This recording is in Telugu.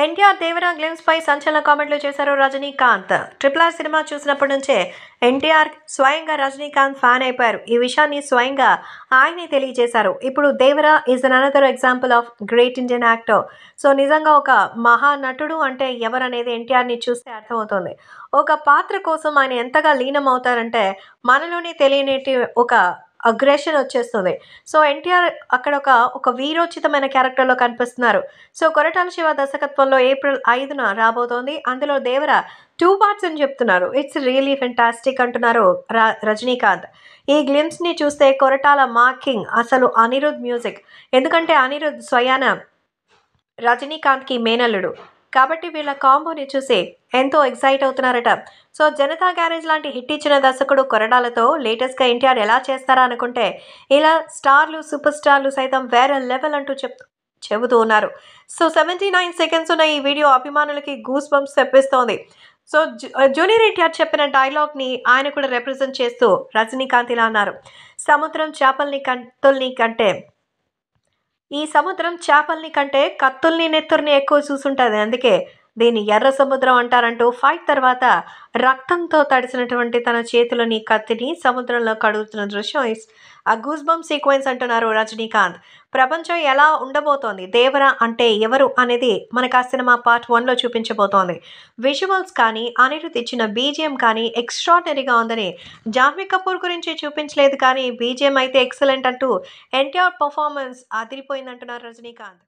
ఎన్టీఆర్ దేవరా గ్లిమ్స్ పై సంచలన కామెంట్లు చేశారు రజనీకాంత్. ట్రిపుల్ ఆర్ సినిమా చూసినప్పటి నుంచే ఎన్టీఆర్ స్వయంగా రజనీకాంత్ ఫ్యాన్ అయిపోయారు. ఈ విషయాన్ని స్వయంగా ఆయనే తెలియజేశారు. ఇప్పుడు Devara is another example of great Indian actor. So నిజంగా ఒక మహానటుడు అంటే ఎవరనేది ఎన్టీఆర్ని చూస్తే అర్థమవుతుంది. ఒక పాత్ర కోసం ఆయన ఎంతగా లీనం అవుతారంటే మనలోనే తెలియనేటి ఒక అగ్రెషన్ వచ్చేస్తుంది. సో ఎన్టీఆర్ అక్కడ ఒక వీరోచితమైన క్యారెక్టర్లో కనిపిస్తున్నారు. సో కొరటాల శివ దర్శకత్వంలో ఏప్రిల్ 5న రాబోతోంది. అందులో దేవర 2 పార్ట్స్ అని చెప్తున్నారు. ఇట్స్ రియలీ ఫెంటాస్టిక్ అంటున్నారు రజనీకాంత్. ఈ గ్లిమ్స్ని చూస్తే కొరటాల మార్కింగ్ అసలు అనిరుద్ మ్యూజిక్. ఎందుకంటే అనిరుద్ స్వయాన రజనీకాంత్కి మేనల్లుడు. కాబట్టి వీళ్ళ కాంబోని చూసి ఎంతో ఎక్సైట్ అవుతున్నారట. సో జనతా గ్యారేజ్ లాంటి హిట్ ఇచ్చిన దర్శకుడు కొరడాలతో లేటెస్ట్గా ఎన్టీఆర్ ఎలా చేస్తారా అనుకుంటే ఇలా స్టార్లు సూపర్ స్టార్లు సైతం వేరే లెవెల్ అంటూ చెబుతూ ఉన్నారు. సో 79 సెకండ్స్ ఉన్న ఈ వీడియో అభిమానులకి గూస్ బంప్స్ తెప్పిస్తోంది. సో జూనియర్ ఎన్టీఆర్ చెప్పిన డైలాగ్ని ఆయన కూడా రిప్రజెంట్ చేస్తూ రజనీకాంత్ ఇలా అన్నారు. సముద్రం చేపల్ని కత్తుల్ని కంటే ఈ సముద్రం చేపల్ని కంటే కత్తుల్ని నెత్తుర్ని ఎక్కువ చూసుంటుంది. అందుకే దీన్ని ఎర్ర సముద్రం అంటారంటూ ఫైట్ తర్వాత రక్తంతో తడిసినటువంటి తన చేతులని కత్తిని సముద్రంలో కడుగుతున్న దృశ్యం ఆ గూస్ బంప్ సీక్వెన్స్ అంటున్నారు రజనీకాంత్. ప్రపంచం ఎలా ఉండబోతోంది, దేవరా అంటే ఎవరు అనేది మనకు ఆ సినిమా పార్ట్ 1లో చూపించబోతోంది. విజువల్స్ కానీ అనిరుద్ ఇచ్చిన బీజిఎం కానీ ఎక్స్ట్రాడనరీగా ఉందని. జాన్వీ కపూర్ గురించి చూపించలేదు కానీ బీజిఎం అయితే ఎక్సలెంట్ అంటూ ఎన్టీఆర్ పర్ఫార్మెన్స్ అదిరిపోయిందంటున్నారు రజనీకాంత్.